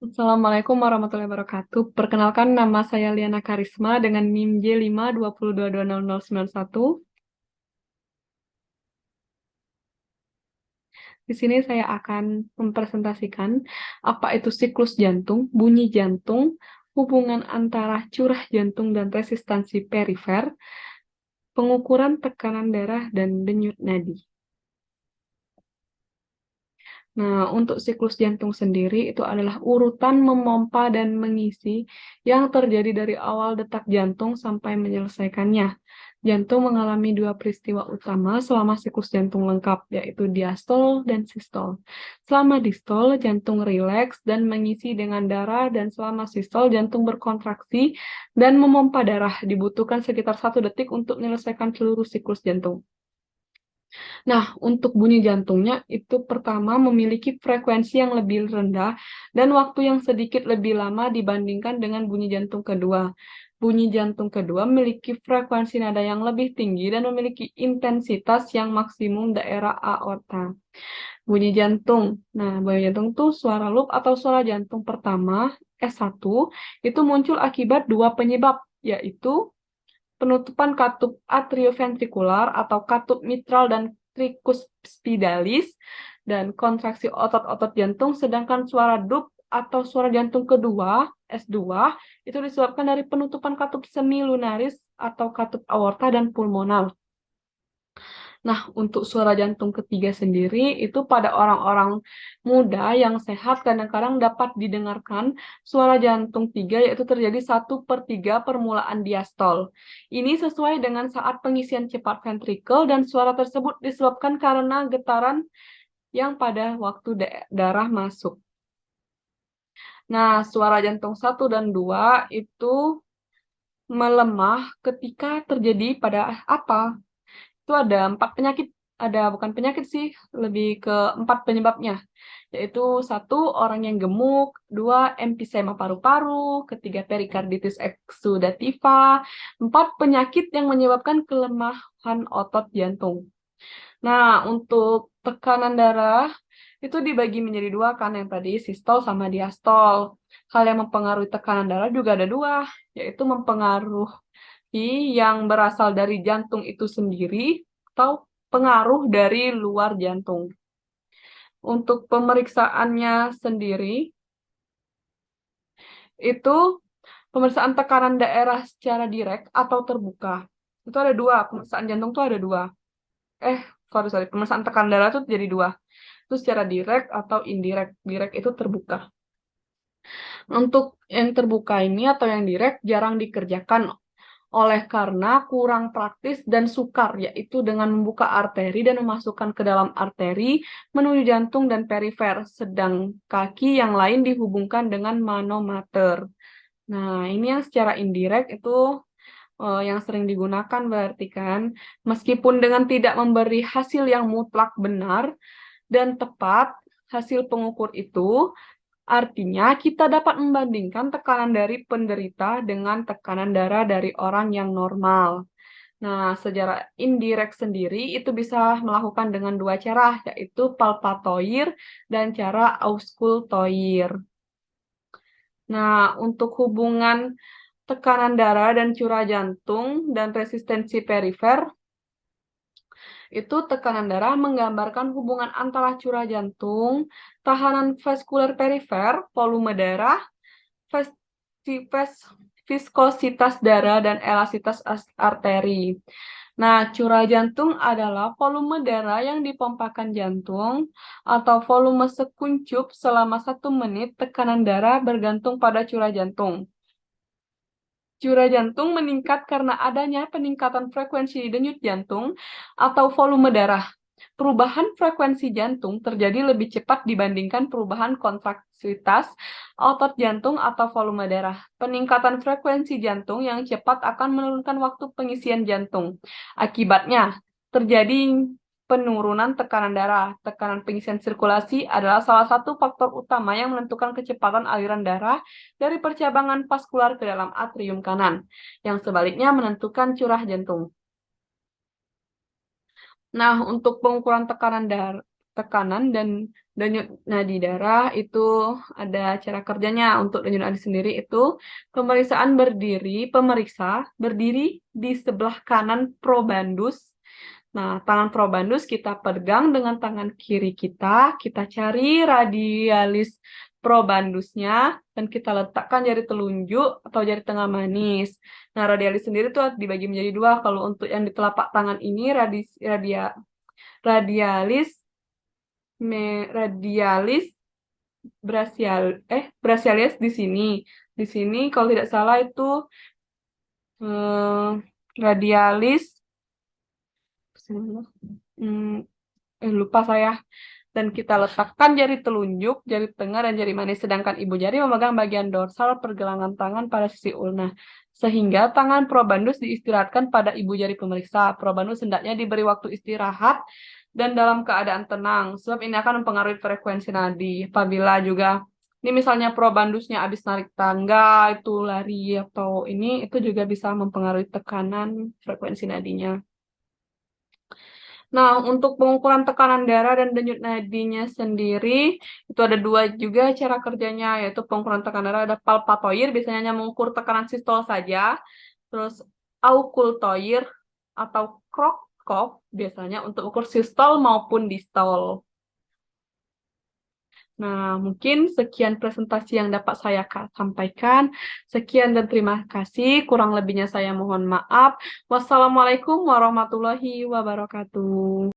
Assalamualaikum warahmatullahi wabarakatuh. Perkenalkan nama saya Liana Karisma dengan NIM J522202091. Di sini saya akan mempresentasikan apa itu siklus jantung, bunyi jantung, hubungan antara curah jantung dan resistansi perifer, pengukuran tekanan darah, dan denyut nadi. Nah, untuk siklus jantung sendiri itu adalah urutan memompa dan mengisi yang terjadi dari awal detak jantung sampai menyelesaikannya. Jantung mengalami dua peristiwa utama selama siklus jantung lengkap, yaitu diastol dan sistol. Selama distol, jantung rileks dan mengisi dengan darah, dan selama sistol, jantung berkontraksi dan memompa darah. Dibutuhkan sekitar 1 detik untuk menyelesaikan seluruh siklus jantung. Nah, untuk bunyi jantungnya itu pertama memiliki frekuensi yang lebih rendah dan waktu yang sedikit lebih lama dibandingkan dengan bunyi jantung kedua. Bunyi jantung kedua memiliki frekuensi nada yang lebih tinggi dan memiliki intensitas yang maksimum daerah aorta. Bunyi jantung. Nah, bunyi jantung itu suara loop atau suara jantung pertama S1 itu muncul akibat dua penyebab, yaitu penutupan katup atrioventrikular atau katup mitral dan tricus spidalis, dan kontraksi otot-otot jantung, sedangkan suara dup atau suara jantung kedua, S2, itu disebabkan dari penutupan katup semilunaris atau katup aorta dan pulmonal. Nah, untuk suara jantung ketiga sendiri, itu pada orang-orang muda yang sehat kadang-kadang dapat didengarkan suara jantung tiga, yaitu terjadi 1/3 permulaan diastol. Ini sesuai dengan saat pengisian cepat ventrikel, dan suara tersebut disebabkan karena getaran yang pada waktu darah masuk. Nah, suara jantung 1 dan 2 itu melemah ketika terjadi pada apa? Itu ada 4 penyakit, bukan penyakit sih, lebih ke 4 penyebabnya, yaitu 1, orang yang gemuk, 2, emfisema paru-paru, ketiga, perikarditis eksudativa, 4, penyakit yang menyebabkan kelemahan otot jantung. Nah, untuk tekanan darah itu dibagi menjadi dua kan, yang tadi sistol sama diastol. Hal yang mempengaruhi tekanan darah juga ada dua, yaitu mempengaruhi yang berasal dari jantung itu sendiri atau pengaruh dari luar jantung. Untuk pemeriksaannya sendiri, itu pemeriksaan tekanan daerah secara direct atau terbuka. Itu ada dua, pemeriksaan jantung itu ada dua. Sorry, pemeriksaan tekanan darah itu jadi dua. Itu secara direct atau indirect. Direct itu terbuka. Untuk yang terbuka ini atau yang direct jarang dikerjakan oleh karena kurang praktis dan sukar, yaitu dengan membuka arteri dan memasukkan ke dalam arteri menuju jantung dan perifer, sedang kaki yang lain dihubungkan dengan manometer. Nah, ini yang secara indirect itu yang sering digunakan berarti kan, meskipun dengan tidak memberi hasil yang mutlak benar dan tepat, hasil pengukur itu artinya kita dapat membandingkan tekanan dari penderita dengan tekanan darah dari orang yang normal. Nah, secara indirect sendiri itu bisa melakukan dengan dua cara, yaitu palpatoir dan cara auskultoir. Nah, untuk hubungan tekanan darah dan curah jantung dan resistensi perifer, itu tekanan darah menggambarkan hubungan antara curah jantung, tahanan vaskuler perifer, volume darah, viskositas darah, dan elastisitas arteri. Nah, curah jantung adalah volume darah yang dipompakan jantung atau volume sekuncup selama 1 menit. Tekanan darah bergantung pada curah jantung. Curah jantung meningkat karena adanya peningkatan frekuensi denyut jantung atau volume darah. Perubahan frekuensi jantung terjadi lebih cepat dibandingkan perubahan kontraksitas otot jantung atau volume darah. Peningkatan frekuensi jantung yang cepat akan menurunkan waktu pengisian jantung. Akibatnya, terjadi penurunan tekanan darah. Tekanan pengisian sirkulasi adalah salah satu faktor utama yang menentukan kecepatan aliran darah dari percabangan vaskular ke dalam atrium kanan, yang sebaliknya menentukan curah jantung. Nah, untuk pengukuran tekanan darah, tekanan dan denyut nadi darah itu ada cara kerjanya. Untuk denyut nadi sendiri itu pemeriksa berdiri di sebelah kanan probandus. Nah, tangan probandus kita pegang dengan tangan kiri kita cari radialis probandusnya, dan kita letakkan jari telunjuk atau jari tengah manis. Nah, radialis sendiri tuh dibagi menjadi dua. Kalau untuk yang di telapak tangan ini radialis radialis brachialis di sini. Di sini kalau tidak salah itu eh, radialis hmm, lupa saya. Dan kita letakkan jari telunjuk, jari tengah, dan jari manis. Sedangkan ibu jari memegang bagian dorsal pergelangan tangan pada sisi ulna. Sehingga tangan probandus diistirahatkan pada ibu jari pemeriksa. Probandus hendaknya diberi waktu istirahat dan dalam keadaan tenang, sebab ini akan mempengaruhi frekuensi nadi. Apabila juga, ini misalnya probandusnya habis narik tangga, itu lari atau ini, itu juga bisa mempengaruhi tekanan frekuensi nadinya. Nah, untuk pengukuran tekanan darah dan denyut nadinya sendiri, itu ada dua juga cara kerjanya, yaitu pengukuran tekanan darah ada palpatoir, biasanya hanya mengukur tekanan sistol saja, terus aukultoir atau Krokop, biasanya untuk ukur sistol maupun distol. Nah, mungkin sekian presentasi yang dapat saya sampaikan. Sekian dan terima kasih. Kurang lebihnya saya mohon maaf. Wassalamualaikum warahmatullahi wabarakatuh.